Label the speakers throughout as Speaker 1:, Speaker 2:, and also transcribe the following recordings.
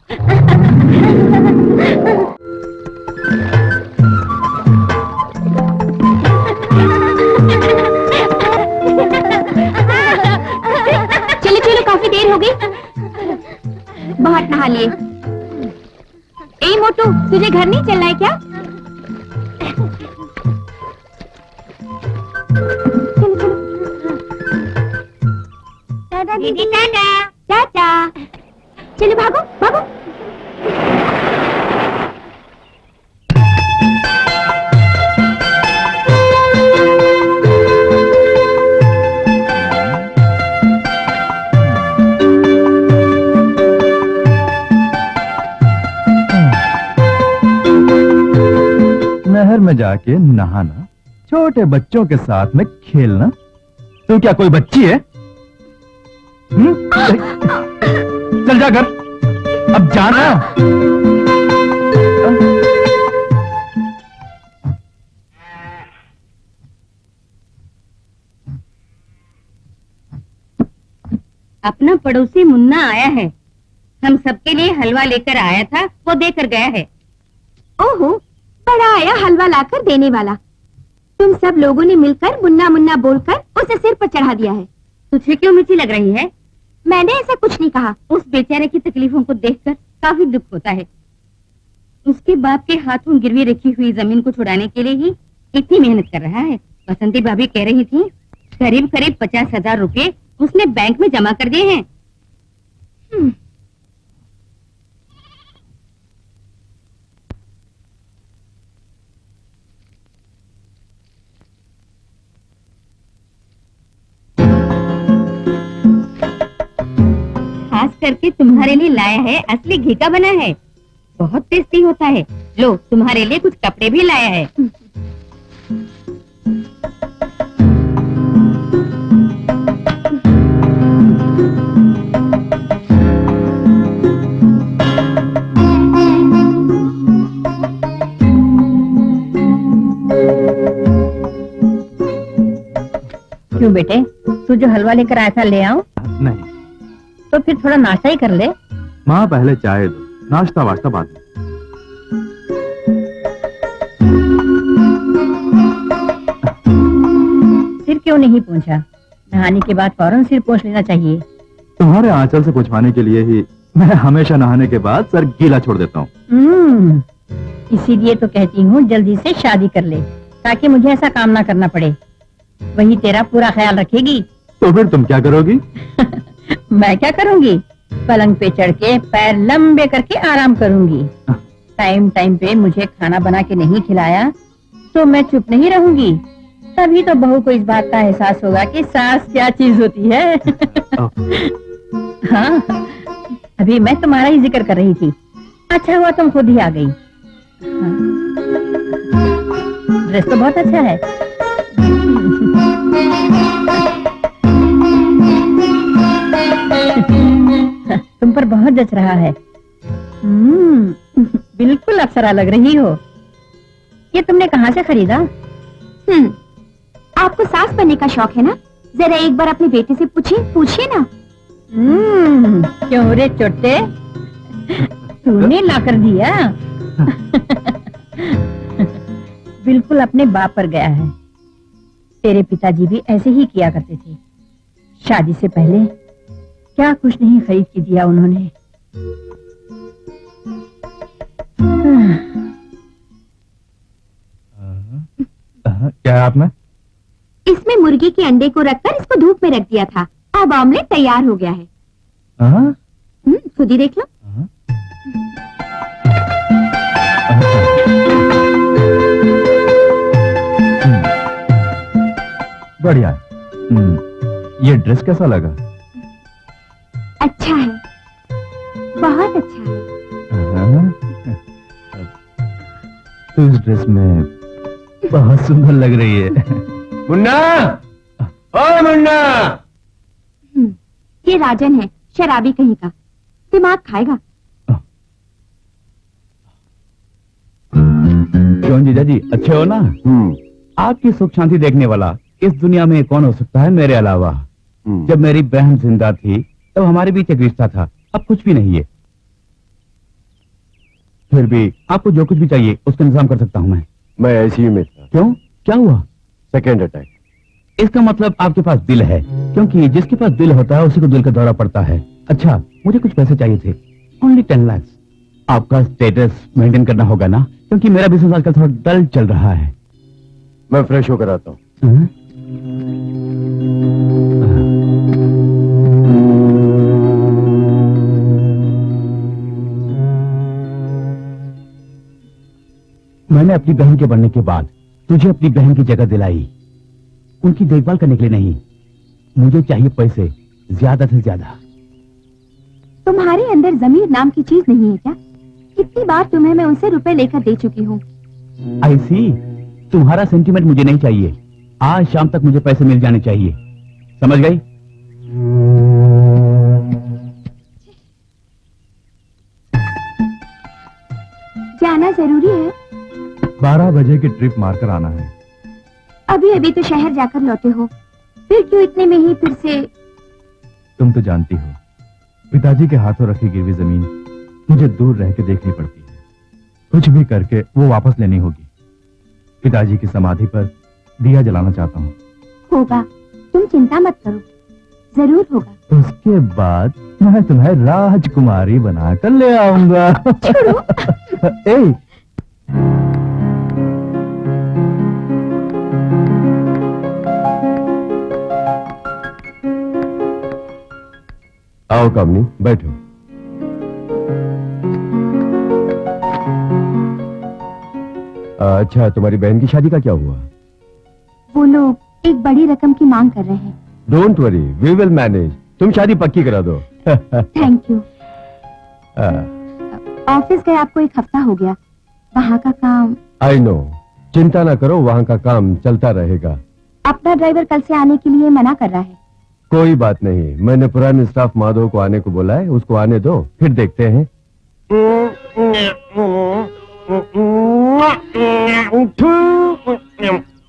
Speaker 1: चलो चलो, काफी देर हो गई, बहुत नहा लिए। ए मोटू, तुझे घर नहीं चलना है क्या? चलो चलो। दादा दीदी, टाटा टाटा। चलो भागो भागो।
Speaker 2: नहर में जाके नहाना, छोटे बच्चों के साथ में खेलना। तू क्या कोई बच्ची है? चल जा घर, अब जाना।
Speaker 1: अपना पड़ोसी मुन्ना आया है, हम सबके लिए हलवा लेकर आया था, वो देकर गया है। ओहो, बड़ा आया हलवा लाकर देने वाला। तुम सब लोगों ने मिलकर मुन्ना मुन्ना बोलकर उसे सिर पर चढ़ा दिया है। तुझे क्यों मिर्ची लग रही है? मैंने ऐसा कुछ नहीं कहा। उस बेचारे की तकलीफों को देखकर काफी दुख होता है। उसके बाप के हाथों गिरवी रखी हुई जमीन को छुड़ाने के लिए ही इतनी मेहनत कर रहा है। बसंती भाभी कह रही थी करीब करीब 50,000 रुपए उसने बैंक में जमा कर दिए हैं। खास करके तुम्हारे लिए लाया है, असली घी का बना है, बहुत टेस्टी होता है। लो, तुम्हारे लिए कुछ कपड़े भी लाया है। क्यों बेटे, तू जो हलवा लेकर आया था ले आऊं?
Speaker 2: नहीं,
Speaker 1: तो फिर थोड़ा नाश्ता ही कर ले।
Speaker 2: माँ पहले चाय दो, नाश्ता वाश्ता बाद में।
Speaker 1: सिर क्यों नहीं पोंछा? नहाने के बाद फौरन सिर पोंछ लेना चाहिए।
Speaker 2: तुम्हारे आंचल से पूछवाने के लिए ही मैं हमेशा नहाने के बाद सर गीला छोड़ देता हूँ।
Speaker 1: इसीलिए तो कहती हूँ जल्दी से शादी कर ले, ताकि मुझे ऐसा काम ना करना पड़े। वही तेरा पूरा ख्याल रखेगी।
Speaker 2: तो फिर तुम क्या करोगी?
Speaker 1: मैं क्या करूँगी? पलंग पे चढ़ के पैर लंबे करके आराम करूँगी। टाइम टाइम पे मुझे खाना बना के नहीं खिलाया तो मैं चुप नहीं रहूंगी। तभी तो बहू को इस बात का एहसास होगा कि सास क्या चीज होती है। हाँ, अभी मैं तुम्हारा ही जिक्र कर रही थी। अच्छा हुआ तुम खुद ही आ गई। हाँ। ड्रेस तो बहुत अच्छा है। तुम पर बहुत जच रहा है। बिल्कुल अप्सरा लग रही हो। ये तुमने कहाँ से खरीदा? आपको सास बनने का शौक है ना? जरा एक बार अपनी बेटी से पूछिए ना। क्यों रे चोटे, तूने ला कर दिया? बिल्कुल अपने बाप पर गया है। तेरे पिताजी भी ऐसे ही किया करते थे। शादी से पहले क्या कुछ नहीं खरीद के दिया उन्होंने।
Speaker 2: क्या है आपने?
Speaker 1: इसमें मुर्गी के अंडे को रखकर इसको धूप में रख दिया था। अब ऑमलेट तैयार हो गया है। खुद ही देख लो।
Speaker 2: बढ़िया है। ये ड्रेस कैसा लगा?
Speaker 1: अच्छा है, बहुत अच्छा है।
Speaker 2: तो इस ड्रेस में बहुत सुंदर लग रही है।
Speaker 3: मुन्ना, ओए मुन्ना।
Speaker 1: ये राजन है, शराबी कहीं का, दिमाग खाएगा।
Speaker 2: क्यों जीजा जी, अच्छे हो ना? आपकी सुख शांति देखने वाला इस दुनिया में कौन हो सकता है मेरे अलावा? जब मेरी बहन जिंदा थी तब हमारे बीच एक रिश्ता था, अब कुछ भी नहीं है।
Speaker 4: फिर भी आपको जो कुछ भी चाहिए उसका इंतजाम कर सकता हूँ मैं
Speaker 3: आईसीयू में था।
Speaker 4: क्यों, क्या हुआ?
Speaker 3: Second attack.
Speaker 4: इसका मतलब आपके पास दिल है, क्योंकि जिसके पास दिल होता है उसी को दिल का दौरा पड़ता है। अच्छा, मुझे कुछ पैसे चाहिए थे, ओनली 10 लाख। आपका स्टेटस मेंटेन करना होगा ना, क्योंकि मेरा बिजनेस आजकल थोड़ा डल चल रहा है।
Speaker 3: मैं फ्रेश होकर आता हूँ।
Speaker 4: हाँ? मैंने अपनी बहन के बढ़ने के बाद तुझे अपनी बहन की जगह दिलाई, उनकी देखभाल करने के लिए नहीं। मुझे चाहिए पैसे, ज्यादा से ज्यादा।
Speaker 1: तुम्हारे अंदर जमीर नाम की चीज नहीं है क्या? कितनी बार तुम्हें मैं उनसे रुपए लेकर दे चुकी हूँ।
Speaker 4: ऐसी तुम्हारा सेंटीमेंट मुझे नहीं चाहिए। आज शाम तक मुझे पैसे मिल जाने चाहिए, समझ गई?
Speaker 1: जाना जरूरी है?
Speaker 2: 12 बजे की ट्रिप मारकर आना है।
Speaker 1: अभी अभी तो शहर जाकर लौटे हो, फिर क्यों इतने में ही फिर से?
Speaker 2: तुम तो जानती हो, पिताजी के हाथों रखी गिरवी जमीन मुझे दूर रह के देखनी पड़ती है। कुछ भी करके वो वापस लेनी होगी। पिताजी की समाधि पर दिया जलाना चाहता हूँ।
Speaker 1: होगा, तुम चिंता मत करो, जरूर होगा।
Speaker 2: उसके बाद मैं तुम्हें राजकुमारी बनाकर ले आऊंगा। ए,
Speaker 3: आओ कामनी, बैठो। अच्छा, तुम्हारी बहन की शादी का क्या हुआ?
Speaker 1: वो लोग एक बड़ी रकम की मांग कर रहे हैं।
Speaker 3: Don't worry, we will manage. तुम शादी पक्की करा दो।
Speaker 1: Thank you. ऑफिस गए आपको 1 हफ्ता हो गया, वहाँ का काम।
Speaker 3: आई नो, चिंता ना करो, वहाँ का काम चलता रहेगा।
Speaker 1: अपना ड्राइवर कल से आने के लिए मना कर रहा है।
Speaker 3: कोई बात नहीं, मैंने पुराने स्टाफ माधव को आने को बोला है, उसको आने दो, फिर देखते हैं।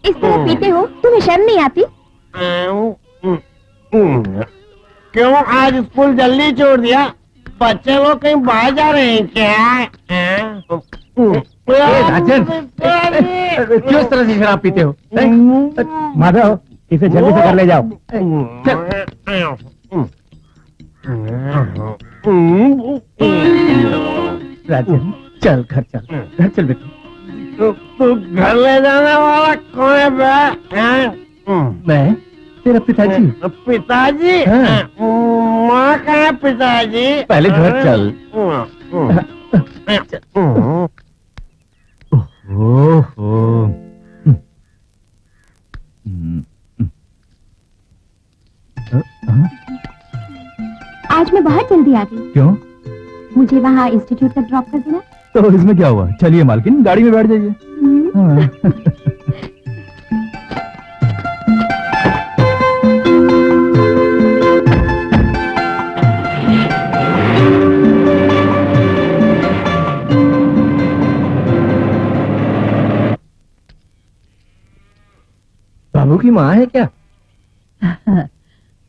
Speaker 1: इस तरह पीते हो, तुम्हें शर्म नहीं आती?
Speaker 5: क्यों आज स्कूल जल्दी छोड़ दिया? बच्चे लोग कहीं बाहर जा रहे हैं क्या?
Speaker 4: राजन, क्यों इस तरह से शराब पीते हो? माधव, इसे जल्दी से घर ले जाओ। राजन, चल घर चल, घर चल बेटा।
Speaker 5: तू घर ले जाने वाला कौन है बे?
Speaker 4: मैं तेरा पिताजी।
Speaker 5: पिताजी?
Speaker 4: हाँ।
Speaker 5: माँ कहाँ है पिताजी?
Speaker 4: पहले घर चल।
Speaker 2: ओहो,
Speaker 1: आज मैं बहुत जल्दी आ गई।
Speaker 2: क्यों?
Speaker 1: मुझे वहाँ इंस्टीट्यूट तक ड्रॉप कर देना।
Speaker 2: तो इसमें क्या हुआ? चलिए मालकिन, गाड़ी में बैठ जाइए। हाँ।
Speaker 4: बाबू की माँ है क्या?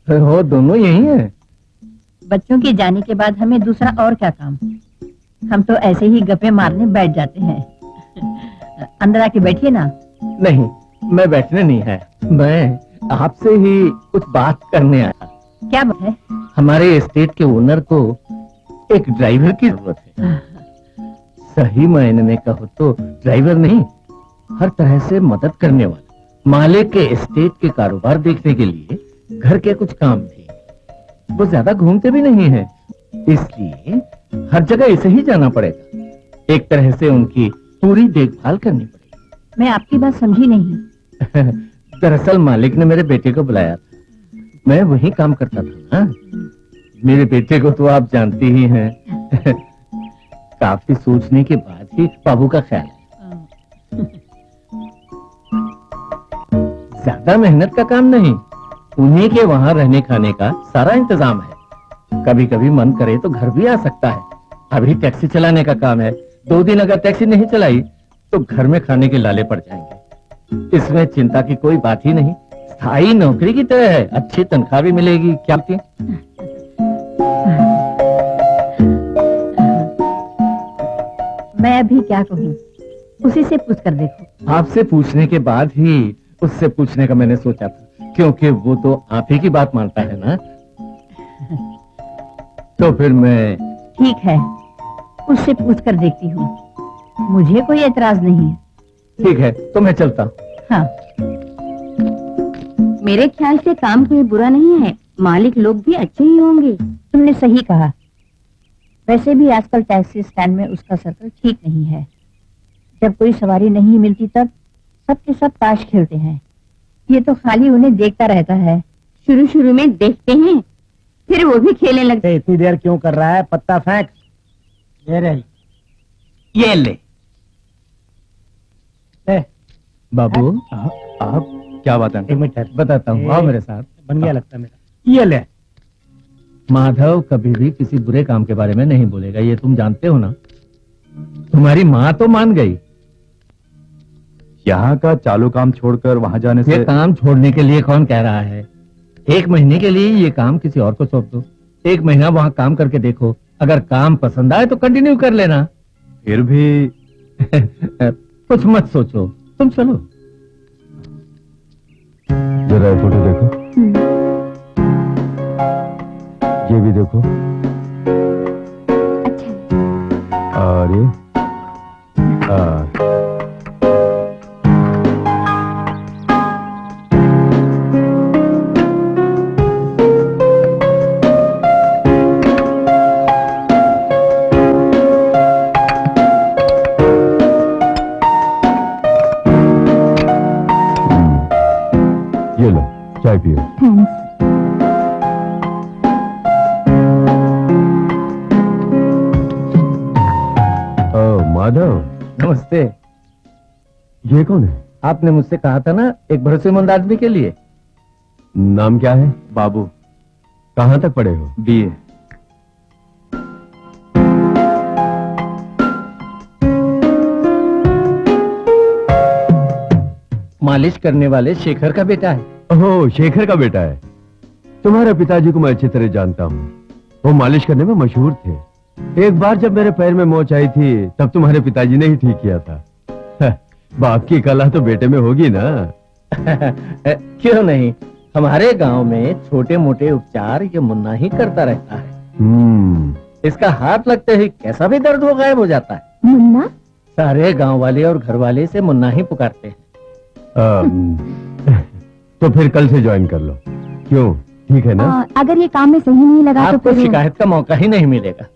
Speaker 4: हो, दोनों यही हैं।
Speaker 6: बच्चों के जाने के बाद हमें दूसरा और क्या काम? हम तो ऐसे ही गप्पे मारने बैठ जाते हैं। अंदर आके बैठिए ना।
Speaker 4: नहीं, मैं बैठने नहीं है, मैं आपसे ही कुछ बात करने आया।
Speaker 6: क्या बात है?
Speaker 4: हमारे एस्टेट के ओनर को एक ड्राइवर की जरूरत है। सही मायने में कहो तो ड्राइवर नहीं, हर तरह से मदद करने वाला। मालिक के एस्टेट के कारोबार देखने के लिए घर के कुछ काम थे। वो ज्यादा घूमते भी नहीं है, इसलिए हर जगह इसे ही जाना पड़ेगा। एक तरह से उनकी पूरी देखभाल करनी पड़ेगी।
Speaker 6: मैं आपकी बात समझी नहीं।
Speaker 4: दरअसल मालिक ने मेरे बेटे को बुलाया था, मैं वही काम करता था ना। मेरे बेटे को तो आप जानती ही हैं। काफी सोचने के बाद ही बाबू का ख्याल है। ज्यादा मेहनत का काम नहीं, उन्हीं के वहाँ रहने खाने का सारा इंतजाम है। कभी कभी मन करे तो घर भी आ सकता है। अभी टैक्सी चलाने का काम है, 2 दिन अगर टैक्सी नहीं चलाई तो घर में खाने के लाले पड़ जाएंगे। इसमें चिंता की कोई बात ही नहीं, स्थायी नौकरी की तरह है, अच्छी तनख्वाह भी मिलेगी। क्या बोलती हैं?
Speaker 6: मैं अभी क्या कहूँ, उसी से पूछ कर देखो।
Speaker 4: आपसे पूछने के बाद ही उससे पूछने का मैंने सोचा था, क्योंकि वो तो आप ही की बात मानता है ना। तो फिर मैं
Speaker 6: ठीक है, उससे पूछ कर देखती हूँ, मुझे कोई एतराज नहीं है।
Speaker 4: ठीक है, तो मैं चलता हूँ।
Speaker 6: हाँ,
Speaker 1: मेरे ख्याल से काम कोई बुरा नहीं है, मालिक लोग भी अच्छे ही होंगे।
Speaker 6: तुमने सही कहा। वैसे भी आजकल टैक्सी स्टैंड में उसका सर्कल ठीक नहीं है। जब कोई सवारी नहीं मिलती तब सबके सब ताश खेलते हैं। ये तो खाली उन्हें देखता रहता है।
Speaker 1: शुरू शुरू में देखते हैं, फिर वो भी खेलने लगते।
Speaker 5: ए, इतनी देर क्यों कर रहा है? पत्ता फेंक। ये रही।
Speaker 4: ये ले।
Speaker 5: ए,
Speaker 2: बाबू आप क्या बात है?
Speaker 5: एक मिनट ठहर।
Speaker 4: बताता हूँ, आओ मेरे साथ।
Speaker 5: बन गया लगता है मेरा। ये ले।
Speaker 4: माधव कभी भी किसी बुरे काम के बारे में नहीं बोलेगा, ये तुम जानते हो ना। तुम्हारी माँ तो मान गई।
Speaker 2: यहाँ का चालू काम छोड़कर वहाँ जाने
Speaker 4: ये
Speaker 2: से
Speaker 4: काम छोड़ने के लिए कौन कह रहा है? 1 महीने के लिए ये काम किसी और को सौंप दो। 1 महीना वहाँ काम करके देखो, अगर काम पसंद आए तो कंटिन्यू कर लेना।
Speaker 2: फिर भी
Speaker 4: कुछ मत सोचो, तुम चलो।
Speaker 3: जरा ये फोटो देखो, ये भी देखो,
Speaker 1: अच्छा,
Speaker 3: और ये ये लो, चाय पियो।
Speaker 1: थैंक्स।
Speaker 3: माधव,
Speaker 4: नमस्ते।
Speaker 3: ये कौन है?
Speaker 4: आपने मुझसे कहा था ना, एक भरोसेमंद आदमी के लिए।
Speaker 3: नाम क्या है?
Speaker 2: बाबू
Speaker 3: कहाँ तक पढ़े हो?
Speaker 2: BA।
Speaker 4: मालिश करने वाले शेखर का बेटा है।
Speaker 3: ओह, शेखर का बेटा है। तुम्हारे पिताजी को मैं अच्छी तरह जानता हूँ, वो मालिश करने में मशहूर थे। एक बार जब मेरे पैर में मोच आई थी तब तुम्हारे पिताजी ने ही ठीक किया था। बाप की कला तो बेटे में होगी ना।
Speaker 4: क्यों नहीं, हमारे गांव में छोटे मोटे उपचार ये मुन्ना ही करता रहता है। इसका हाथ लगते ही कैसा भी दर्द वो गायब हो जाता है।
Speaker 1: मुन्ना?
Speaker 4: सारे गांव वाले और घर वाले से मुन्ना ही पुकारते हैं।
Speaker 3: तो फिर कल से ज्वाइन कर लो। क्यों, ठीक है ना?
Speaker 1: अगर ये काम में सही नहीं लगा तो
Speaker 4: आपको
Speaker 1: फिर
Speaker 4: शिकायत का मौका ही नहीं मिलेगा।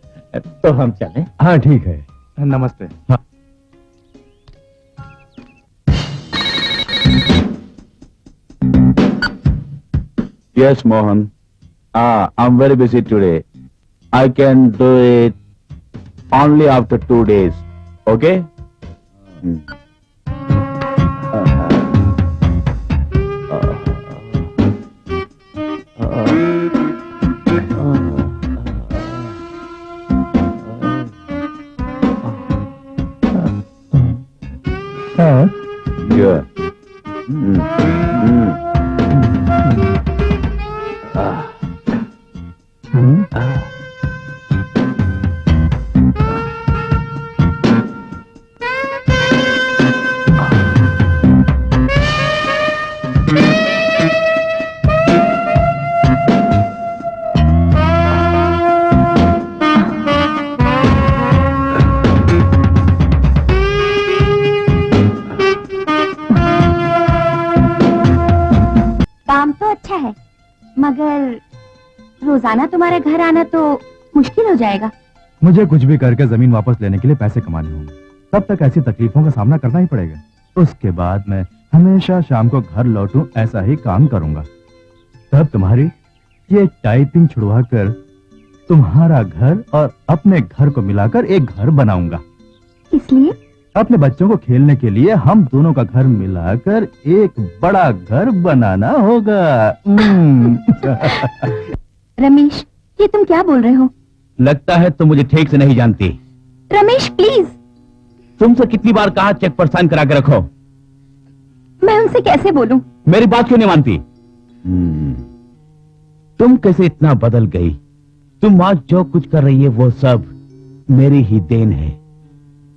Speaker 4: तो हम चलें?
Speaker 3: हाँ ठीक है।
Speaker 2: नमस्ते।
Speaker 7: Yes, Mohan. I'm very busy today. I can do it only after 2 days. Okay? Yeah.
Speaker 1: काम तो अच्छा है, मगर रोजाना तुम्हारे घर आना तो मुश्किल हो जाएगा।
Speaker 2: मुझे कुछ भी करके जमीन वापस लेने के लिए पैसे कमाने होंगे, तब तक ऐसी तकलीफों का सामना करना ही पड़ेगा। उसके बाद मैं हमेशा शाम को घर लौटूं ऐसा ही काम करूंगा। तब तुम्हारी ये टाइपिंग छुड़वा कर तुम्हारा घर और अपने घर को मिलाकर एक घर बनाऊंगा।
Speaker 1: इसलिए
Speaker 2: अपने बच्चों को खेलने के लिए हम दोनों का घर मिलाकर एक बड़ा घर बनाना होगा।
Speaker 1: रमेश, ये तुम क्या बोल रहे हो?
Speaker 7: लगता है तुम मुझे ठीक से नहीं जानती।
Speaker 1: रमेश प्लीज।
Speaker 7: तुमसे कितनी बार कहा चेक पर साइन करा के रखो।
Speaker 1: मैं उनसे कैसे बोलूं?
Speaker 7: मेरी बात क्यों नहीं मानती? तुम कैसे इतना बदल गई? तुम आज जो कुछ कर रही है वो सब मेरी ही देन है।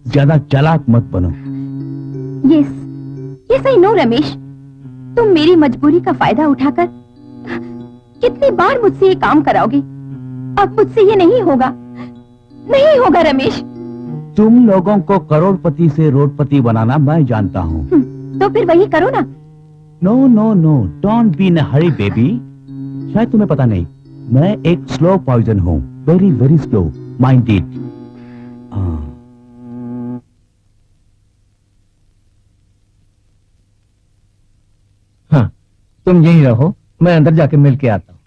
Speaker 7: ज्यादा चालाक मत बनो।
Speaker 1: यस आई नो रमेश, तुम मेरी मजबूरी का फायदा उठाकर कितनी बार मुझसे ये काम कराओगे। अब मुझसे ये नहीं होगा, नहीं होगा रमेश।
Speaker 7: तुम लोगों को करोड़पति से रोडपति बनाना मैं जानता हूँ।
Speaker 1: तो फिर वही करो ना।
Speaker 7: No no no, don't be in a hurry baby. शायद तुम्हें पता नहीं, मैं एक स्लो पॉइजन हूँ, very very slow, mind it.
Speaker 4: हाँ, तुम यहीं रहो, मैं अंदर जाके मिल के आता हूँ।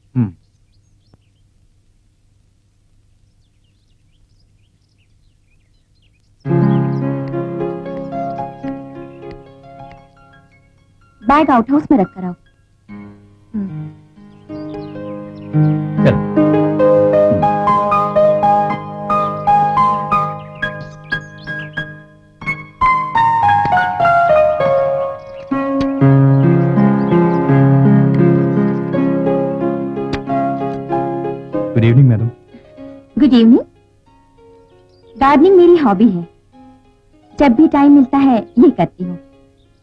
Speaker 1: बैग आउट हाउस में रख कर आओ।
Speaker 4: चलो।
Speaker 2: Good evening madam.
Speaker 1: Good evening. Gardening मेरी हॉबी है, जब भी टाइम मिलता है ये करती हूँ।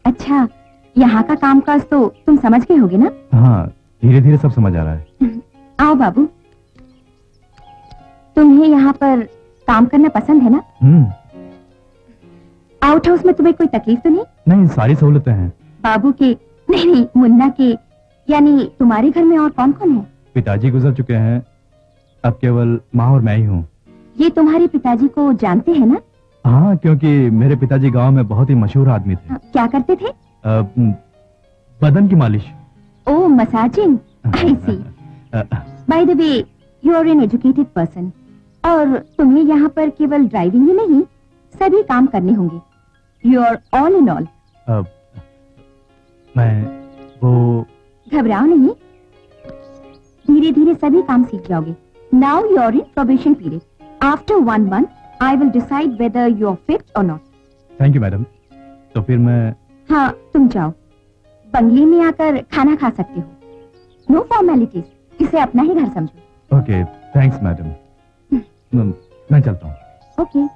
Speaker 1: अच्छा, यहाँ का कामकाज तो तुम समझ गए होगे ना?
Speaker 2: हाँ, धीरे धीरे सब समझ आ रहा है।
Speaker 1: आओ बाबू, तुम्हें यहाँ पर काम करना पसंद है ना? आउट हाउस में तुम्हें कोई तकलीफ तो नहीं?
Speaker 2: नहीं, सारी सहूलतें हैं।
Speaker 1: बाबू के नहीं, मुन्ना के, यानी तुम्हारे घर में और कौन कौन है?
Speaker 2: पिताजी गुजर चुके हैं, अब केवल माँ और मैं ही हूँ।
Speaker 1: ये तुम्हारे पिताजी को जानते हैं ना?
Speaker 2: हाँ, क्योंकि मेरे पिताजी गांव में बहुत ही मशहूर आदमी थे।
Speaker 1: क्या करते थे?
Speaker 2: बदन की मालिश।
Speaker 1: Oh, massaging. I see. By the way, you are an educated person, और तुम्हें यहाँ पर केवल ड्राइविंग ही नहीं, सभी काम करने होंगे। You are all in all.
Speaker 2: मैं वो
Speaker 1: घबराओ नहीं, धीरे धीरे सभी काम सीख जाओगे। Now you are in probation period. After 1 month, I will decide whether you are fit or not.
Speaker 2: Thank you madam. तो फिर मैं...
Speaker 1: हाँ, तुम जाओ, बंगले में आकर खाना खा सकते हो। नो फॉर्मेलिटीज, इसे अपना ही घर समझो।
Speaker 2: Okay, thanks madam. मैं चलता हूँ।
Speaker 1: ओके।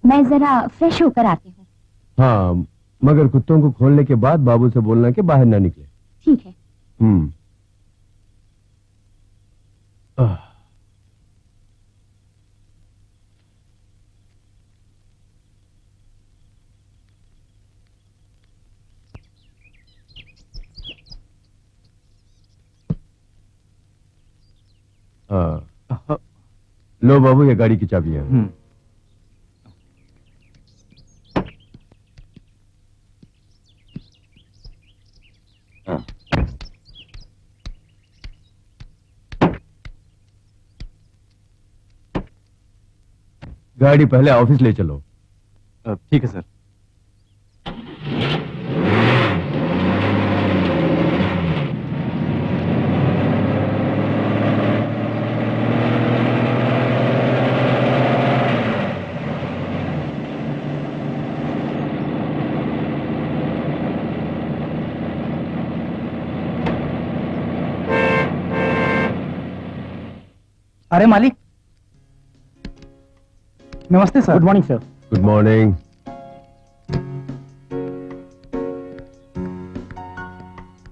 Speaker 1: मैं जरा फ्रेश होकर आती हूँ।
Speaker 3: हाँ, मगर कुत्तों को खोलने के बाद बाबू से बोलना कि बाहर ना निकले।
Speaker 1: ठीक है।
Speaker 3: हाँ, लो बाबू, ये गाड़ी की चाबियां। गाड़ी पहले ऑफिस ले चलो।
Speaker 2: ठीक है सर।
Speaker 8: अरे मालिक, नमस्ते sir. Good morning sir.
Speaker 3: Good morning.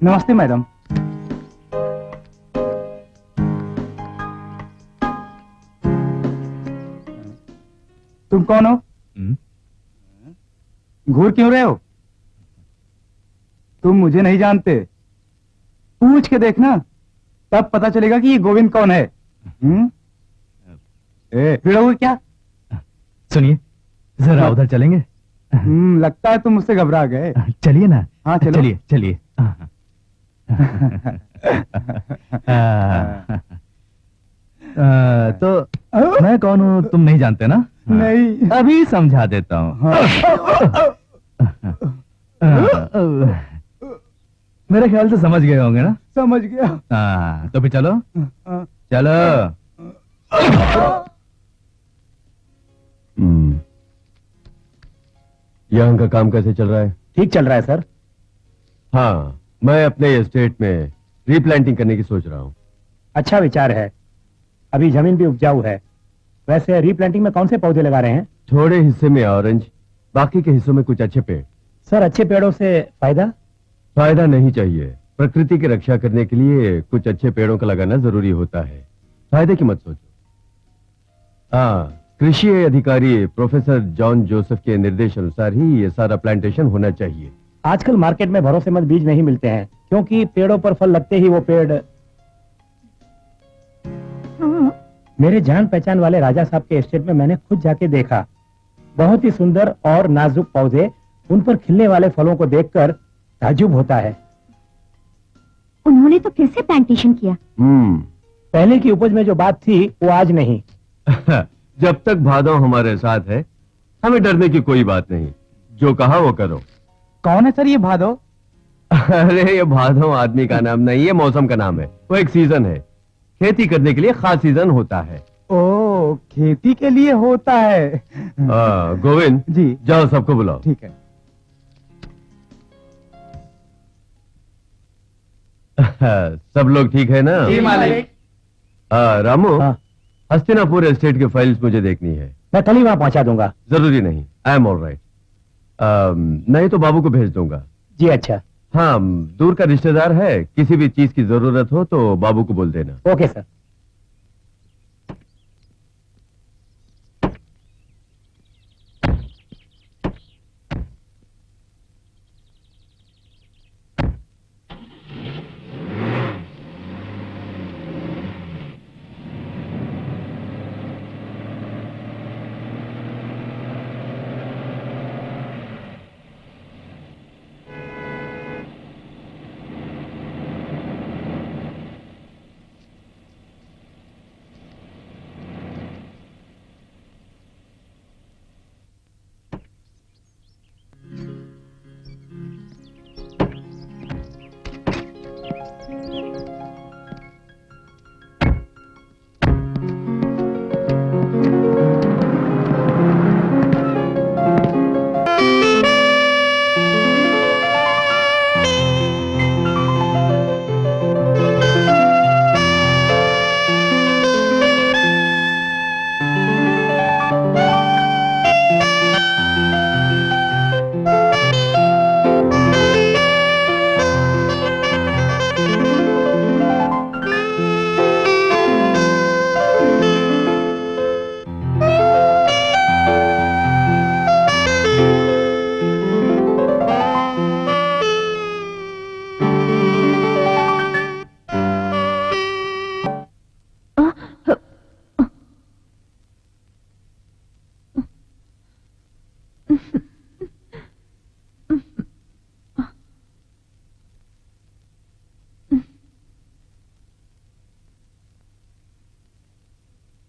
Speaker 8: नमस्ते मैडम। तुम कौन हो? घूर क्यों रहे हो? तुम मुझे नहीं जानते, पूछ के देखना, तब पता चलेगा कि ये गोविंद कौन है। भिड़ोगे क्या?
Speaker 2: सुनिए, जरा उधर चलेंगे?
Speaker 8: लगता है तुम मुझसे घबरा गए।
Speaker 2: चलिए ना।
Speaker 8: हाँ चलो।
Speaker 2: चलिए चलिए। तो मैं कौन हूँ तुम नहीं जानते ना?
Speaker 8: नहीं।
Speaker 2: अभी समझा देता हूँ। मेरे ख्याल से समझ गए होंगे ना?
Speaker 8: समझ गया।
Speaker 2: हाँ, तो फिर चलो
Speaker 8: हाँ।
Speaker 2: चलो।
Speaker 3: यहाँ का काम कैसे चल रहा है?
Speaker 4: ठीक चल रहा है सर।
Speaker 3: हाँ, मैं अपने एस्टेट में रीप्लांटिंग करने की सोच रहा हूँ।
Speaker 4: अच्छा विचार है। अभी जमीन भी उपजाऊ है। वैसे रीप्लांटिंग में कौन से पौधे लगा रहे हैं?
Speaker 3: थोड़े हिस्से में ऑरेंज, बाकी के हिस्सों में कुछ अच्छे पेड़।
Speaker 4: सर अच्छे पेड़ों से फायदा?
Speaker 3: फायदा नहीं चाहिए, प्रकृति की रक्षा करने के लिए कुछ अच्छे पेड़ों का लगाना जरूरी होता है। फायदे की मत सोचो। हाँ, कृषि अधिकारी प्रोफेसर जॉन जोसेफ के निर्देश अनुसार ही ये सारा प्लांटेशन होना चाहिए।
Speaker 4: आजकल मार्केट में भरोसेमंद बीज नहीं मिलते हैं, क्योंकि पेड़ों पर फल लगते ही वो पेड़। मेरे जान पहचान वाले राजा साहब के एस्टेट में मैंने खुद जाके देखा। बहुत ही सुंदर और नाजुक पौधे, उन पर खिलने वाले फलों को देखकर ताज्जुब होता है।
Speaker 1: उन्होंने तो फिर से प्लांटेशन किया।
Speaker 4: पहले की उपज में जो बात थी वो आज नहीं।
Speaker 3: जब तक भादव हमारे साथ है, हमें डरने की कोई बात नहीं। जो कहा वो करो।
Speaker 8: कौन है सर ये भादव?
Speaker 3: अरे ये भादव आदमी का नाम नहीं है, मौसम का नाम है। वो एक सीजन है। खेती करने के लिए खास सीजन होता है।
Speaker 8: ओ, खेती के लिए होता है।
Speaker 3: गोविंद
Speaker 8: जी।
Speaker 3: जाओ सबको बुलाओ।
Speaker 8: ठीक है।
Speaker 3: सब लोग ठीक है ना?
Speaker 8: जी मालिक।
Speaker 3: रामू,
Speaker 4: हाँ।
Speaker 3: हस्तिनापुर एस्टेट की फाइल्स मुझे देखनी है।
Speaker 4: मैं कल ही वहां पहुंचा दूंगा।
Speaker 3: जरूरी नहीं, आई एम ऑल राइट। नहीं तो बाबू को भेज दूंगा।
Speaker 4: जी अच्छा।
Speaker 3: हाँ, दूर का रिश्तेदार है, किसी भी चीज की जरूरत हो तो बाबू को बोल देना।
Speaker 4: Okay sir.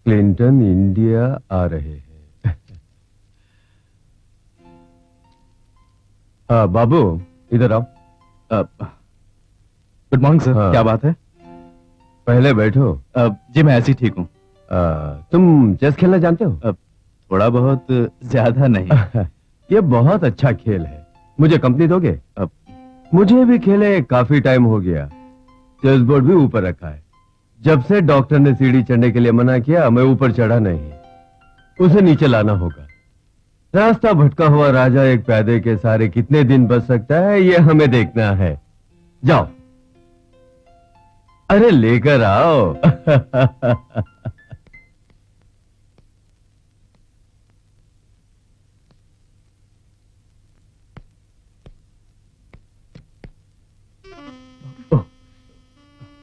Speaker 3: क्लिंटन इंडिया आ रहे हैं। हाँ बाबू, इधर आओ।
Speaker 2: Good morning sir.
Speaker 3: हाँ।
Speaker 2: क्या बात है?
Speaker 3: पहले बैठो।
Speaker 2: जी मैं ऐसे ही ठीक हूँ।
Speaker 3: तुम चेस खेलना जानते हो?
Speaker 2: थोड़ा बहुत, ज्यादा नहीं।
Speaker 3: ये बहुत अच्छा खेल है, मुझे कंपनी दोगे? मुझे भी खेले काफी टाइम हो गया। चेस बोर्ड भी ऊपर रखा है। जब से डॉक्टर ने सीढ़ी चढ़ने के लिए मना किया, मैं ऊपर चढ़ा नहीं। उसे नीचे लाना होगा। रास्ता भटका हुआ राजा एक प्यादे के सहारे कितने दिन बच सकता है, ये हमें देखना है। जाओ, अरे लेकर आओ।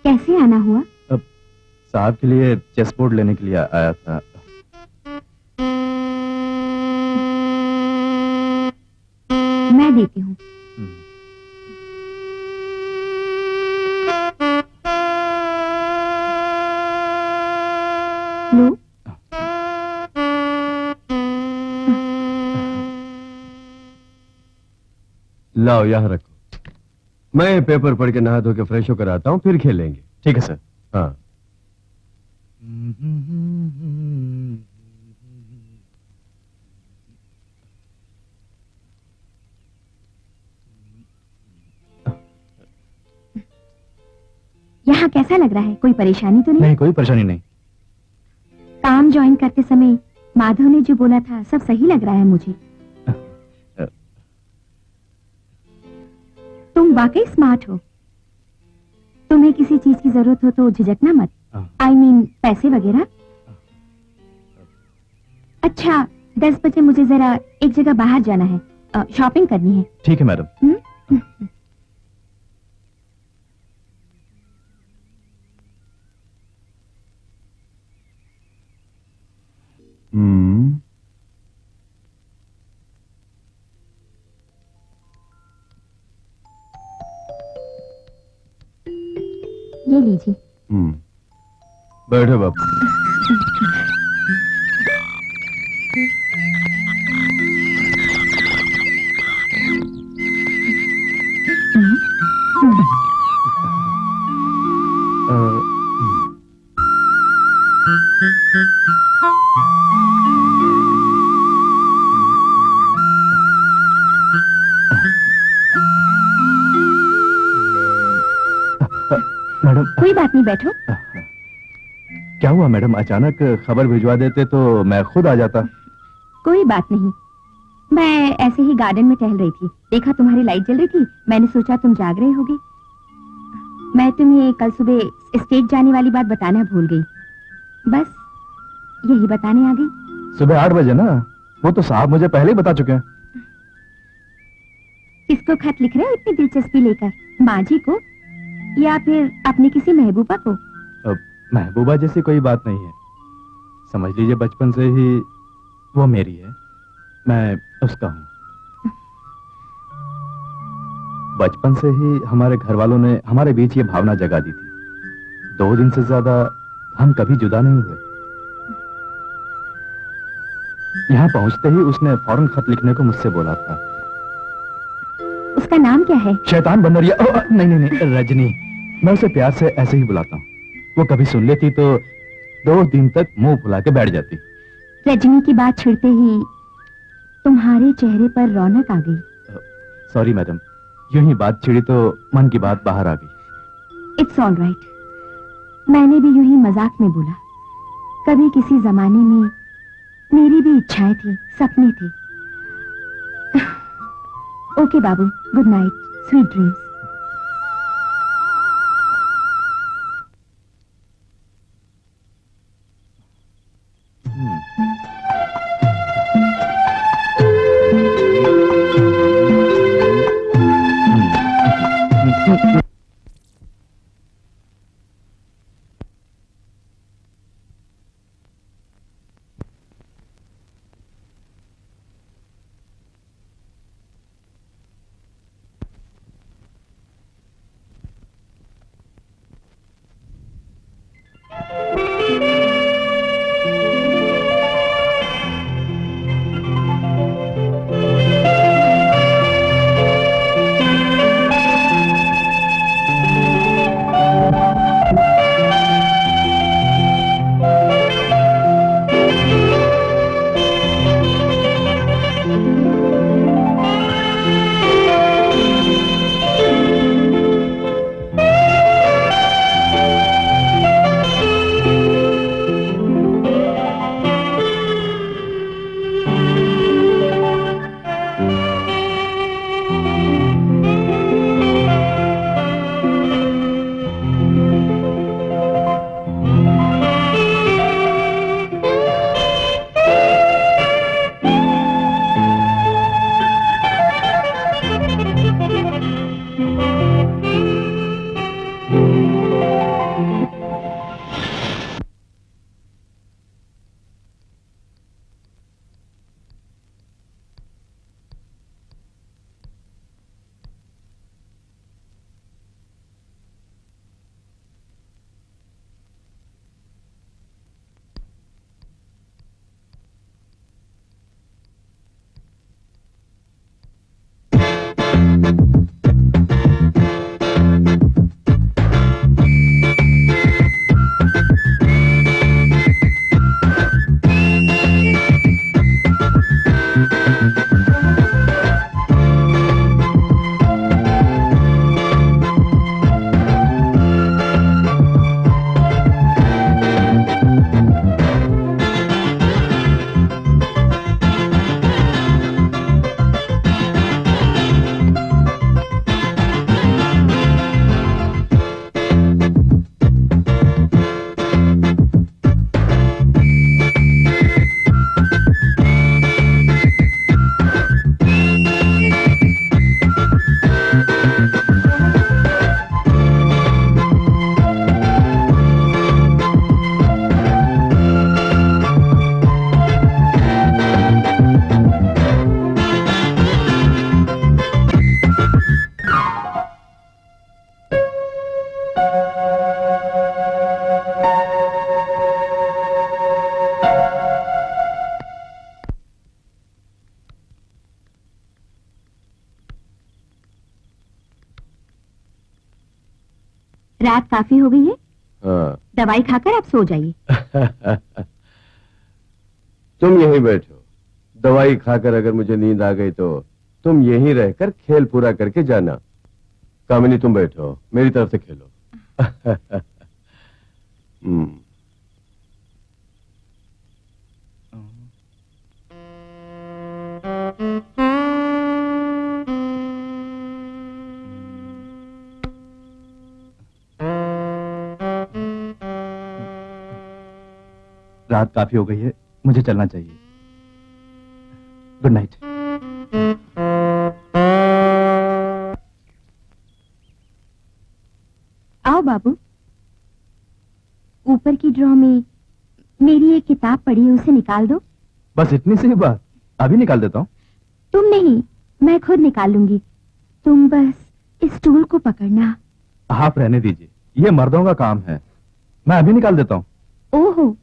Speaker 1: कैसे आना हुआ?
Speaker 2: साहब के लिए चेस बोर्ड लेने के लिए आया था।
Speaker 1: मैं देती हूँ। लो।
Speaker 3: लाओ, यहां रखो। मैं पेपर पढ़ के नहा धो के फ्रेश होकर आता हूँ, फिर खेलेंगे।
Speaker 2: ठीक है सर।
Speaker 3: हाँ।
Speaker 1: यहाँ कैसा लग रहा है? कोई परेशानी तो नहीं?
Speaker 2: नहीं, कोई परेशानी नहीं।
Speaker 1: काम ज्वाइन करते समय माधव ने जो बोला था सब सही लग रहा है मुझे। तुम वाकई स्मार्ट हो। तुम्हें किसी चीज की जरूरत हो तो झिझकना मत। I mean, पैसे वगैरह। अच्छा, 10 बजे मुझे जरा एक जगह बाहर जाना है, शॉपिंग करनी है।
Speaker 2: ठीक है मैडम।
Speaker 3: हम्म।
Speaker 1: ये लीजिए।
Speaker 3: बैठो बाबू।
Speaker 2: मैडम,
Speaker 1: कोई बात नहीं, बैठो।
Speaker 2: क्या हुआ मैडम? अचानक खबर भिजवा देते तो मैं खुद आ जाता।
Speaker 1: कोई बात नहीं, मैं ऐसे ही गार्डन में टहल रही थी, देखा तुम्हारी लाइट जल रही थी, मैंने सोचा तुम जाग रहे होगे। मैं तुम्हें कल सुबह स्टेट जाने वाली बात बताना भूल गई, बस यही बताने आ गई।
Speaker 2: सुबह 8 बजे ना? वो तो साहब मुझे पहले ही बता चुके हैं।
Speaker 1: किसको खत लिख रहे हो इतनी दिलचस्पी लेकर? माँ जी को या फिर अपनी किसी महबूबा को?
Speaker 2: महबूबा जैसी कोई बात नहीं है, समझ लीजिए बचपन से ही वो मेरी है, मैं उसका हूँ। बचपन से ही हमारे घर वालों ने हमारे बीच ये भावना जगा दी थी। 2 दिन से ज्यादा हम कभी जुदा नहीं हुए। यहाँ पहुंचते ही उसने फौरन खत लिखने को मुझसे बोला था।
Speaker 1: उसका नाम क्या है?
Speaker 2: शैतान बनरिया। नहीं नहीं नहीं, रजनी। मैं उसे प्यार से ऐसे ही बुलाता हूँ। वो कभी सुन लेती तो 2 दिन तक मुंह फुला के बैठ जाती।
Speaker 1: रजनी की बात छुड़ते ही तुम्हारे चेहरे पर रौनक आ गई।
Speaker 2: सॉरी मैडम, यूं ही बात छिड़ी तो मन की बात बाहर आ गई।
Speaker 1: इट्स ऑल राइट, मैंने भी यूं ही मजाक में बोला। कभी किसी जमाने में मेरी भी इच्छाएं थी, सपने थे। ओके बाबू, गुड नाइट, स्वीट ड्रीम्स। रात काफी हो गई है,
Speaker 3: हाँ।
Speaker 1: दवाई खाकर आप सो जाइए।
Speaker 3: तुम यहीं बैठो, दवाई खाकर अगर मुझे नींद आ गई तो तुम यहीं रहकर खेल पूरा करके जाना। कामिनी तुम बैठो, मेरी तरफ से खेलो।
Speaker 2: रात काफी हो गई है, मुझे चलना चाहिए। Good night.
Speaker 1: आओ बाबू, ऊपर की ड्रॉ में मेरी एक किताब पड़ी है, उसे निकाल दो।
Speaker 2: बस इतनी सी बात, अभी निकाल देता हूँ।
Speaker 1: तुम नहीं, मैं खुद निकाल लूंगी। तुम बस इस स्टूल को पकड़ना।
Speaker 2: आप रहने दीजिए, ये मर्दों का काम है, मैं अभी निकाल देता हूँ।
Speaker 1: ओहो,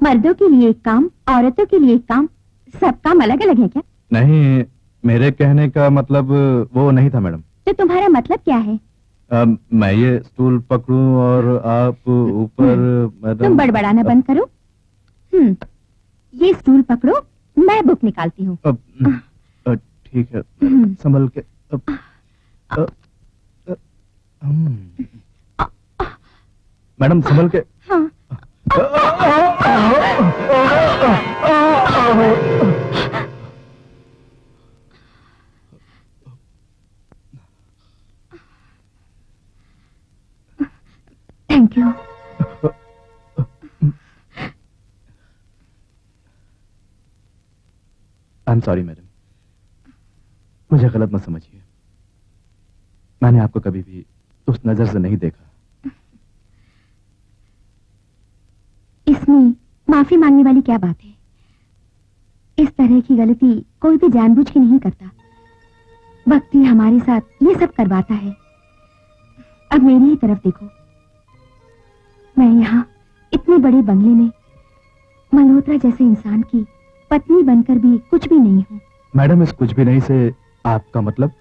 Speaker 1: मर्दों के लिए एक काम, औरतों के लिए एक काम, सब काम अलग अलग है क्या?
Speaker 2: नहीं, मेरे कहने का मतलब वो नहीं था मैडम।
Speaker 1: तो तुम्हारा मतलब क्या है?
Speaker 2: मैं ये स्टूल पकड़ूं और आप ऊपर। मैडम
Speaker 1: तुम बड़बड़ाना बंद करो। ये स्टूल पकड़ो, मैं बुक निकालती हूँ।
Speaker 2: ठीक है, संभल के। मैडम संभल के।
Speaker 1: हाँ। Thank you.
Speaker 2: I am sorry madam, मुझे गलत मत समझिए। मैंने आपको कभी भी उस नजर से नहीं देखा।
Speaker 1: इसमें माफी मांगने वाली क्या बात है? इस तरह की गलती कोई भी जानबूझ के नहीं करता। वक्त ही हमारे साथ ये सब करवाता है। अब मेरी ही तरफ देखो, मैं यहाँ इतने बड़े बंगले में मल्होत्रा जैसे इंसान की पत्नी बनकर भी कुछ भी नहीं हूँ।
Speaker 2: मैडम, इस कुछ भी नहीं से आपका मतलब?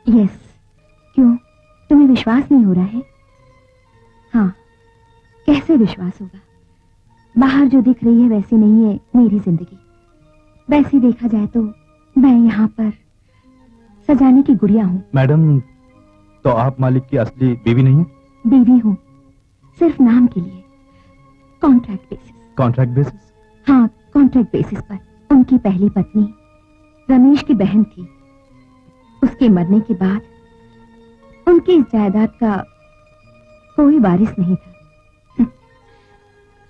Speaker 1: यस, क्यों, तुम्हें विश्वास नहीं हो रहा है? हाँ, कैसे विश्वास होगा? बाहर जो दिख रही है वैसी नहीं है मेरी जिंदगी। वैसे देखा जाए तो मैं यहाँ पर सजाने की गुड़िया हूँ।
Speaker 2: मैडम, तो आप मालिक की असली बीवी नहीं है?
Speaker 1: बीवी हूँ, सिर्फ नाम के लिए। Contract basis.
Speaker 2: Contract basis?
Speaker 1: हाँ, कॉन्ट्रैक्ट बेसिस पर। उनकी पहली पत्नी रमेश की बहन थी। उसके मरने के बाद उनकी इस जायदाद का कोई वारिस नहीं था।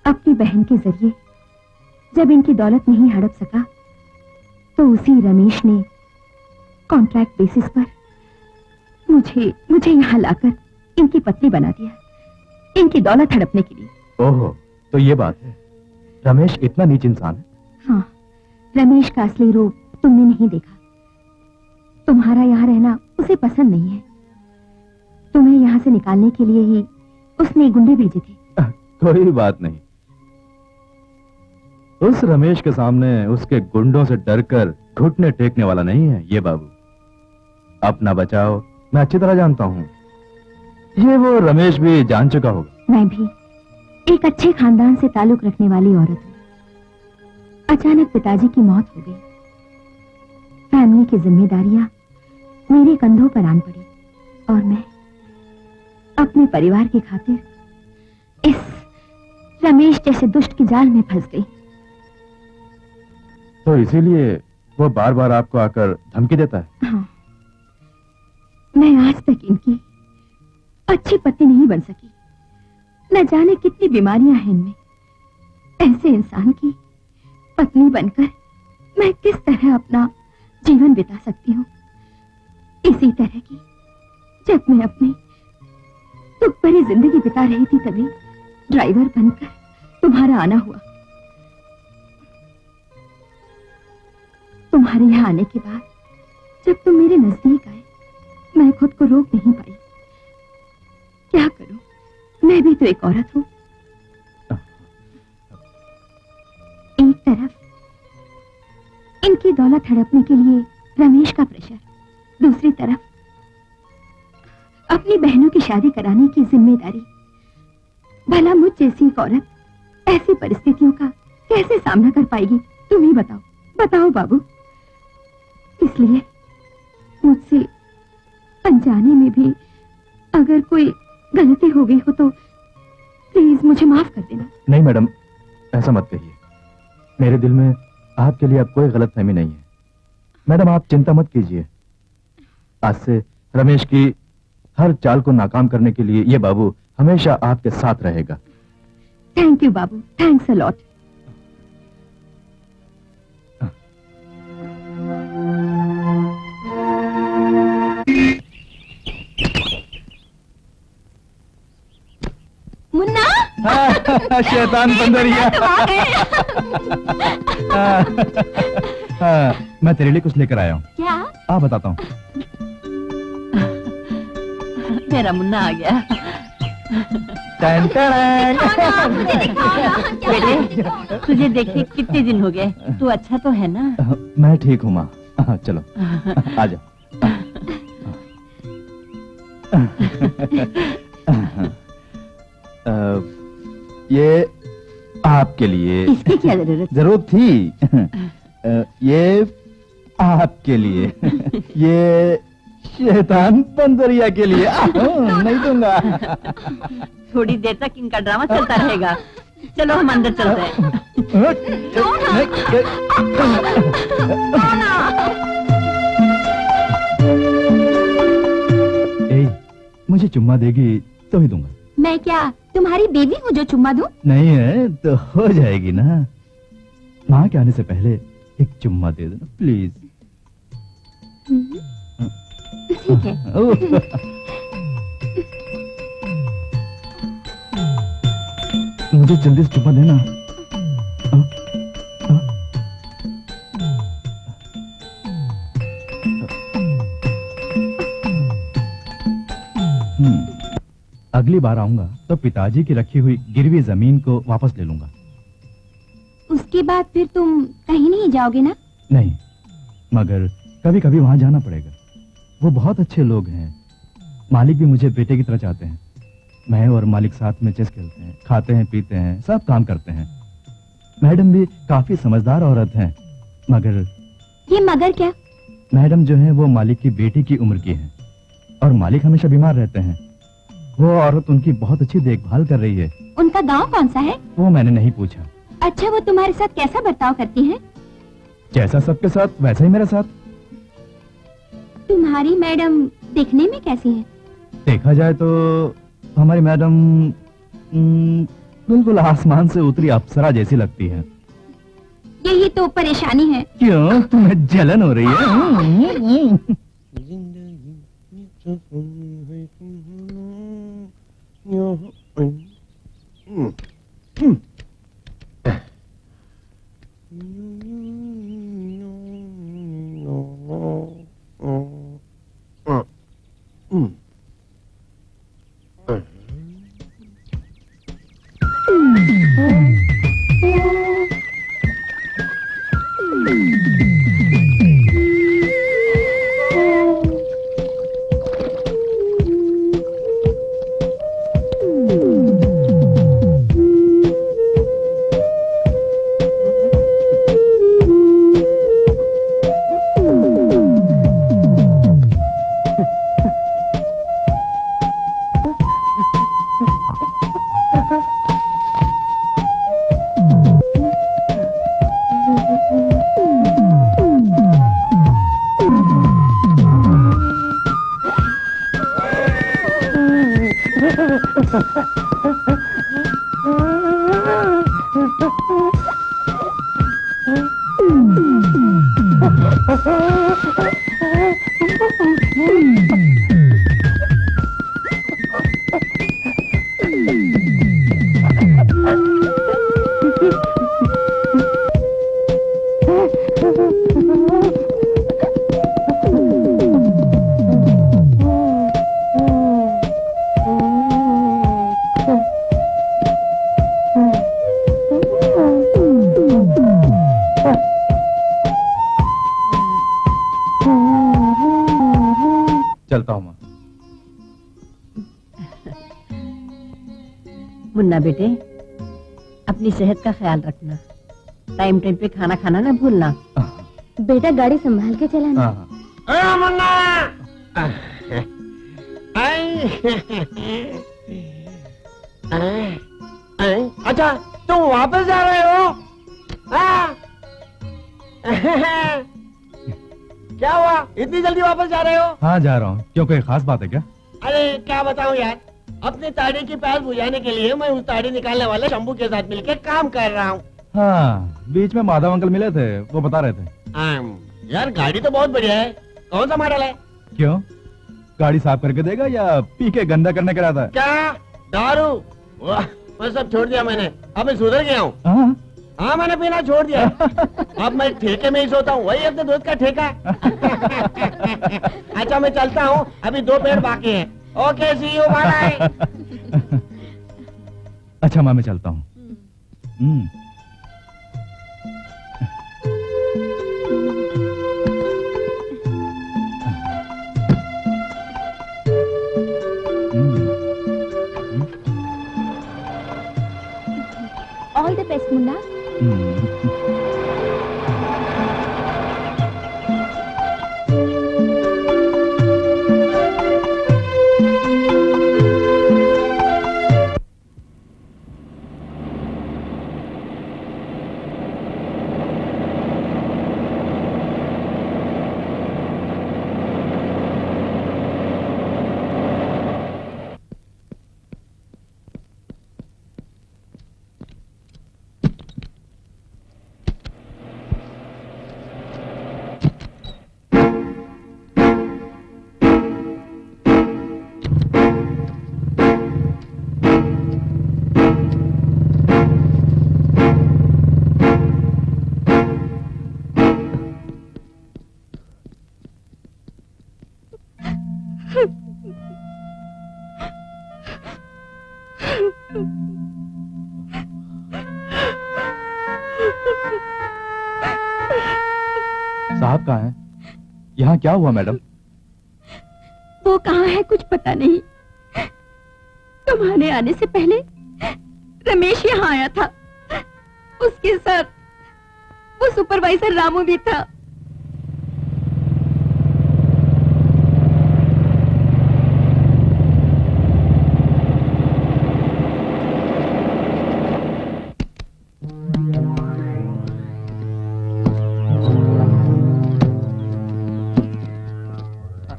Speaker 1: अपनी बहन के जरिए जब इनकी दौलत नहीं हड़प सका तो उसी रमेश ने कॉन्ट्रैक्ट बेसिस पर मुझे यहाँ लाकर इनकी पत्नी बना दिया, इनकी दौलत हड़पने के लिए।
Speaker 2: ओहो, तो ये बात है। रमेश इतना नीच इंसान है?
Speaker 1: हाँ, रमेश का असली रूप तुमने नहीं देखा। तुम्हारा यहाँ रहना उसे पसंद नहीं है। तुम्हें यहाँ से निकालने के लिए ही उसने गुंडे भेजे थे।
Speaker 2: कोई बात नहीं, उस रमेश के सामने उसके गुंडों से डरकर घुटने टेकने वाला नहीं है ये बाबू। अपना बचाओ मैं अच्छी तरह जानता हूँ, ये वो रमेश भी जान चुका होगा।
Speaker 1: मैं भी एक अच्छे खानदान से ताल्लुक रखने वाली औरत हूँ। अचानक पिताजी की मौत हो गई। फैमिली की जिम्मेदारियां मेरे कंधों पर आन पड़ी और मैं अपने परिवार की खातिर इस रमेश जैसे दुष्ट की जाल में फंस गई।
Speaker 2: तो इसीलिए वो बार बार आपको आकर धमकी देता है?
Speaker 1: हाँ, मैं आज तक इनकी अच्छी पत्नी नहीं बन सकी। न जाने कितनी बीमारियां हैं इनमें। ऐसे इंसान की पत्नी बनकर मैं किस तरह अपना जीवन बिता सकती हूँ? इसी तरह की जब मैं अपनी दुख भरी जिंदगी बिता रही थी तभी ड्राइवर बनकर तुम्हारा आना हुआ। तुम्हारे यहाँ आने के बाद जब तुम मेरे नजदीक आए मैं खुद को रोक नहीं पाई। क्या करूं, मैं भी तो एक औरत हूं। एक तरफ इनकी दौलत हड़पने के लिए रमेश का प्रेशर, दूसरी तरफ अपनी बहनों की शादी कराने की जिम्मेदारी। भला मुझ जैसी एक औरत ऐसी परिस्थितियों का कैसे सामना कर पाएगी? तुम ही बताओ, बताओ बाबू। इसलिए मुझसे अनजाने में भी अगर कोई गलती हो गई हो तो प्लीज मुझे माफ कर देना।
Speaker 2: नहीं मैडम, ऐसा मत कहिए। मेरे दिल में आपके लिए अब कोई गलतफहमी नहीं है। मैडम आप चिंता मत कीजिए। आज से रमेश की हर चाल को नाकाम करने के लिए ये बाबू हमेशा आपके साथ रहेगा।
Speaker 1: Thank you Babu, thanks a lot. Munna,
Speaker 2: शैतान बंदरिया।
Speaker 1: तुम आ गए।
Speaker 2: मैं तेरे लिए कुछ लेकर आया हूँ।
Speaker 1: क्या?
Speaker 2: आ बताता हूँ।
Speaker 6: मेरा मुन्ना आ गया। बेटे, तुझे देखे कितने दिन हो गए? तू अच्छा तो है ना?
Speaker 2: मैं ठीक हूँ माँ। चलो आ जाओ। ये आपके लिए।
Speaker 6: इसकी क्या जरूरत?
Speaker 2: जरूरत थी। ये आपके लिए। ये शैतान बंदरिया के लिए। नहीं दूंगा।
Speaker 6: थोड़ी देर तक इनका ड्रामा चलता रहेगा। चलो हम अंदर चलते हैं।
Speaker 2: मुझे चुम्मा देगी तो ही दूंगा।
Speaker 1: मैं क्या तुम्हारी बीवी हूँ जो चुम्मा दूं?
Speaker 2: नहीं है तो हो जाएगी ना। माँ के आने से पहले एक चुम्मा दे देना प्लीज।
Speaker 1: ठीक है।
Speaker 2: मुझे जल्दी से चुम्मा देना। अगली बार आऊंगा तो पिताजी की रखी हुई गिरवी जमीन को वापस ले लूंगा।
Speaker 1: उसके बाद फिर तुम कहीं नहीं जाओगे ना?
Speaker 2: नहीं, मगर कभी कभी वहां जाना पड़ेगा। वो बहुत अच्छे लोग हैं। मालिक भी मुझे बेटे की तरह चाहते हैं। मैं और मालिक साथ में चेस खेलते हैं, खाते हैं, पीते हैं, सब काम करते हैं। मैडम भी काफी समझदार औरत हैं। मगर
Speaker 1: ये मगर क्या?
Speaker 2: मैडम जो है वो मालिक की बेटी की उम्र की है और मालिक हमेशा बीमार रहते हैं। वो औरत उनकी बहुत अच्छी देखभाल कर रही है।
Speaker 1: उनका गांव कौन सा है?
Speaker 2: वो मैंने नहीं पूछा।
Speaker 1: अच्छा, वो तुम्हारे साथ कैसा बर्ताव करती हैं?
Speaker 2: जैसा सबके साथ वैसा ही मेरे साथ।
Speaker 1: तुम्हारी मैडम दिखने में कैसी है?
Speaker 2: देखा जाए तो हमारी मैडम बिल्कुल आसमान से उतरी अप्सरा जैसी लगती है।
Speaker 1: यही तो परेशानी है।
Speaker 2: क्यों, तुम्हें जलन हो रही है?
Speaker 6: जाना बेटे, अपनी सेहत का ख्याल रखना, टाइम टाइम पे खाना खाना ना भूलना।
Speaker 1: बेटा गाड़ी संभाल के चलाना।
Speaker 5: अरे मुन्ना अच्छा तुम वापस जा रहे हो? क्या हुआ, इतनी जल्दी वापस जा रहे हो?
Speaker 2: हाँ जा रहा हूँ। क्यों, कोई खास बात है क्या?
Speaker 5: अरे क्या बताऊं यार, अपनी ताड़ी की प्यास बुझाने के लिए मैं उस ताड़ी निकालने वाले शंभू के साथ मिलकर काम कर रहा हूँ।
Speaker 2: हाँ, बीच में माधव अंकल मिले थे, वो बता रहे थे।
Speaker 5: यार गाड़ी तो बहुत बढ़िया है, कौन सा मॉडल है?
Speaker 2: क्यों, गाड़ी साफ करके देगा या पी के गंदा करने का इरादा है?
Speaker 5: क्या दारू? वाह, मैं सब छोड़ दिया मैंने, अब मैं सुधर गया हूँ।
Speaker 2: हाँ?
Speaker 5: हाँ मैंने पीना छोड़ दिया। अब मैं ठेके में ही सोता हूँ, वही अपने दोस्त का ठेका। अच्छा मैं चलता हूँ, अभी 2 पेड़ बाकी हैं। Okay see you, bye.
Speaker 2: अच्छा माँ, मैं चलता हूँ।
Speaker 1: All the best Munna.
Speaker 2: साहब कहाँ है? यहाँ क्या हुआ मैडम?
Speaker 1: वो कहाँ है कुछ पता नहीं। तुम्हारे आने से पहले रमेश यहाँ आया था, उसके साथ वो सुपरवाइजर रामू भी था।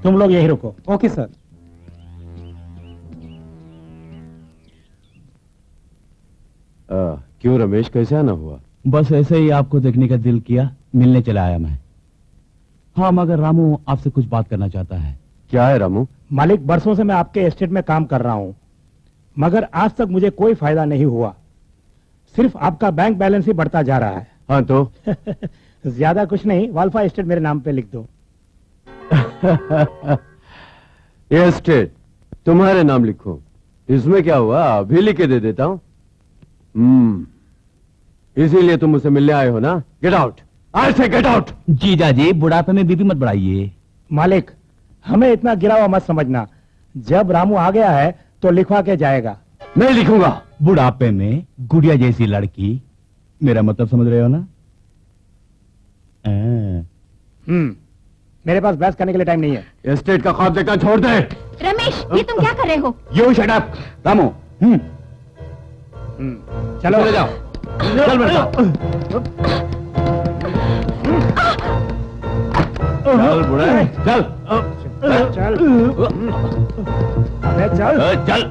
Speaker 5: तुम लोग यही रुको।
Speaker 8: Okay sir.
Speaker 3: क्यों रमेश, कैसे आना हुआ?
Speaker 7: बस ऐसे ही आपको देखने का दिल किया, मिलने चला आया मैं। हाँ, मगर रामू आपसे कुछ बात करना चाहता है।
Speaker 3: क्या है रामू?
Speaker 5: मालिक, बरसों से मैं आपके एस्टेट में काम कर रहा हूँ, मगर आज तक मुझे कोई फायदा नहीं हुआ। सिर्फ आपका बैंक बैलेंस ही बढ़ता जा रहा है।
Speaker 3: हाँ तो?
Speaker 5: ज्यादा कुछ नहीं, वाल्फा एस्टेट मेरे नाम पे लिख दो।
Speaker 3: ये एस्टेट तुम्हारे नाम लिखो, इसमें क्या हुआ, अभी लिख के दे देता हूँ। इसीलिए तुम मुझसे मिलने आए हो ना? गेट आउट, आई से गेट आउट।
Speaker 7: जीजा जी, बुढ़ापे में बीपी मत बढ़ाइए।
Speaker 5: मालिक, हमें इतना गिरा हुआ मत समझना, जब रामू आ गया है तो लिखवा के जाएगा।
Speaker 3: नहीं लिखूंगा।
Speaker 7: बुढ़ापे में गुड़िया जैसी लड़की, मेरा मतलब समझ रहे हो ना?
Speaker 5: मेरे पास बहस करने के लिए टाइम नहीं है।
Speaker 3: एस्टेट का ख्वाब देखना छोड़ दे।
Speaker 1: रमेश, ये तुम क्या कर रहे हो?
Speaker 3: You shut up Ramu.
Speaker 5: चलो
Speaker 3: चले जाओ, चल मेरे साथ। चल बुढ़ा, चल
Speaker 5: चल। अबे चल।
Speaker 3: चल।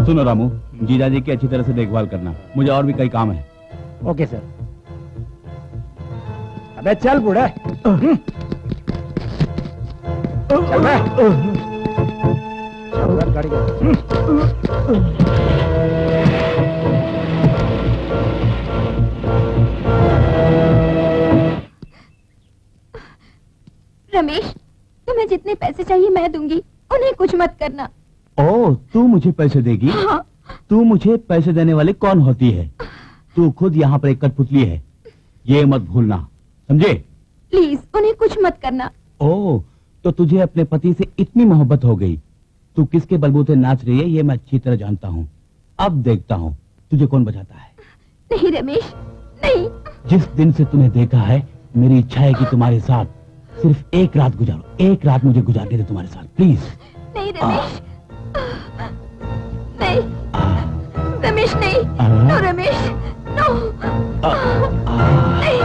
Speaker 7: सुनो रामू, जीजा जी की अच्छी तरह से देखभाल करना, मुझे और भी कई काम है।
Speaker 5: Okay sir. अबे चल बूढ़ा। चल बे। चल गाड़ी
Speaker 1: रमेश, तुम्हें जितने पैसे चाहिए मैं दूंगी, उन्हें कुछ मत करना।
Speaker 7: ओ, तू मुझे पैसे देगी?
Speaker 1: हाँ।
Speaker 7: तू मुझे पैसे देने वाली कौन होती है? तू खुद यहाँ पर एक कठपुतली है, ये मत भूलना, समझे?
Speaker 1: प्लीज उन्हें कुछ मत करना।
Speaker 7: ओ, तो तुझे अपने पति से इतनी मोहब्बत हो गई। तू किसके बलबूते नाच रही है ये मैं अच्छी तरह जानता हूँ। अब देखता हूँ तुझे कौन बचाता है।
Speaker 1: नहीं रमेश, नहीं।
Speaker 7: जिस दिन से तुम्हें देखा है मेरी इच्छा है कि तुम्हारे साथ सिर्फ एक रात गुजारो। एक रात मुझे गुजारने दे तुम्हारे साथ, प्लीज।
Speaker 1: नहीं रमेश, नहीं रमेश, नहीं। No Ramesh, no. नहीं।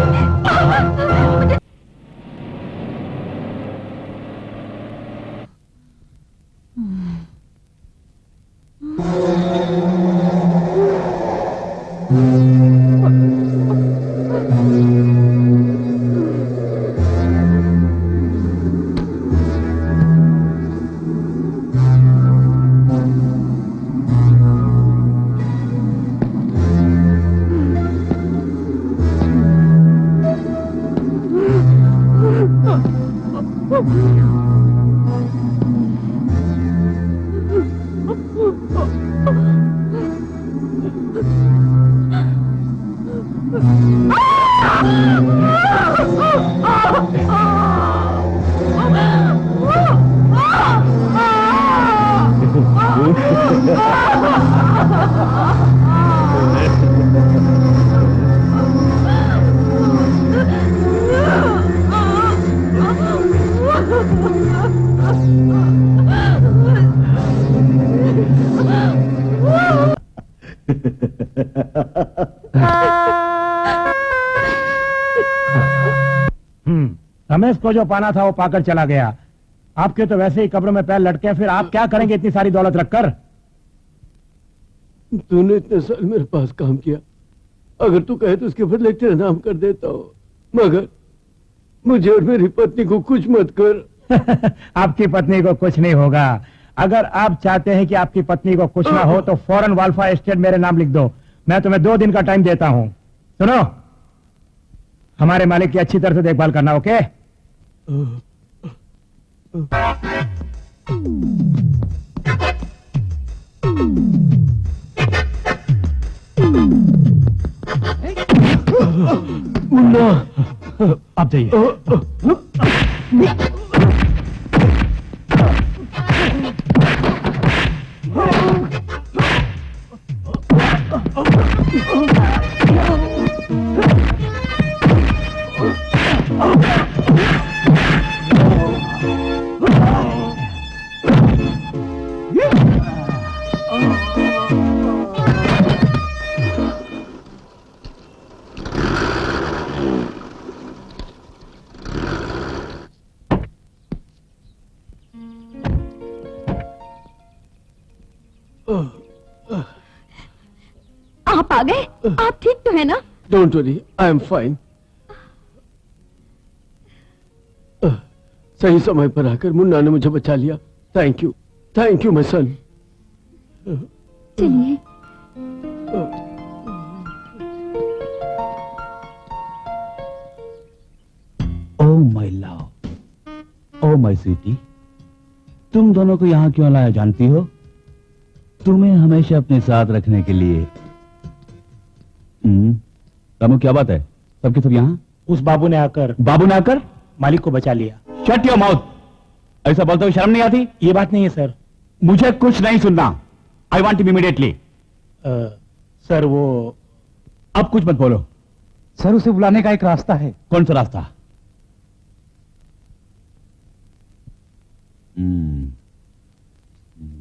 Speaker 5: रमेश को जो पाना था वो पाकर चला गया। आपके तो वैसे ही कब्र में पैर लटके, फिर आप क्या करेंगे इतनी सारी दौलत रखकर?
Speaker 3: तूने इतने साल मेरे पास काम किया, अगर तू कहे तो उसके बदले तेरा नाम कर देता हूँ, मगर मुझे और मेरी पत्नी को कुछ मत कर।
Speaker 5: आपकी पत्नी को कुछ नहीं होगा। अगर आप चाहते हैं कि आपकी पत्नी को कुछ ना हो तो फौरन वाल्फा एस्टेट मेरे नाम लिख दो। मैं तुम्हें 2 दिन का टाइम देता हूं। सुनो, हमारे मालिक की अच्छी तरह से देखभाल करना, ओके?
Speaker 3: मुन्ना,
Speaker 5: आप जाइए।
Speaker 1: आप आ गए? आप ठीक तो है ना?
Speaker 3: Don't worry, I am fine. सही समय पर आकर मुन्ना ने मुझे बचा लिया। Thank you my son.
Speaker 1: चलिए।
Speaker 7: Oh my love, oh my sweetie, तुम दोनों को यहाँ क्यों लाया जानती हो? तुम्हें हमेशा अपने साथ रखने के लिए। रामू, क्या बात है? सबके सब यहाँ?
Speaker 5: उस बाबू ने आकर मालिक को बचा लिया।
Speaker 7: Shut your mouth. ऐसा बोलते हुए शर्म नहीं आती?
Speaker 5: ये बात नहीं है सर।
Speaker 7: मुझे कुछ नहीं सुनना। I want him immediately.
Speaker 5: Sir वो
Speaker 7: अब कुछ मत बोलो।
Speaker 8: सर, उसे बुलाने का एक रास्ता है।
Speaker 7: कौन सा रास्ता?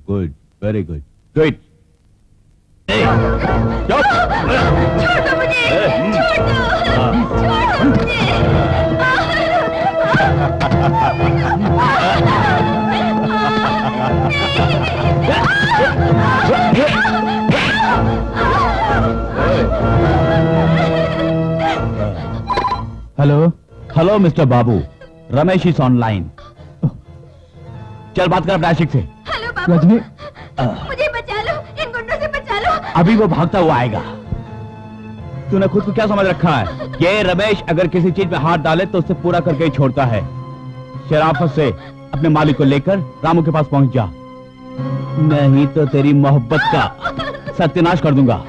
Speaker 7: Good, very good, do it.
Speaker 1: छोड़ दो मुझे, छोड़ दो मुझे।
Speaker 7: Hello mister Babu, Ramesh is online. चल बात कर अपने आशिक से।
Speaker 1: हेलो बाबू,
Speaker 8: रजनी,
Speaker 1: मुझे बचा लो, इन गुंडों से बचा लो।
Speaker 7: अभी वो भागता हुआ आएगा। तूने खुद को क्या समझ रखा है? ये रमेश अगर किसी चीज में हाथ डाले तो उसे पूरा करके ही छोड़ता है। शराफत से अपने मालिक को लेकर रामू के पास पहुंच जा, नहीं तो तेरी मोहब्बत का सत्यानाश कर दूंगा।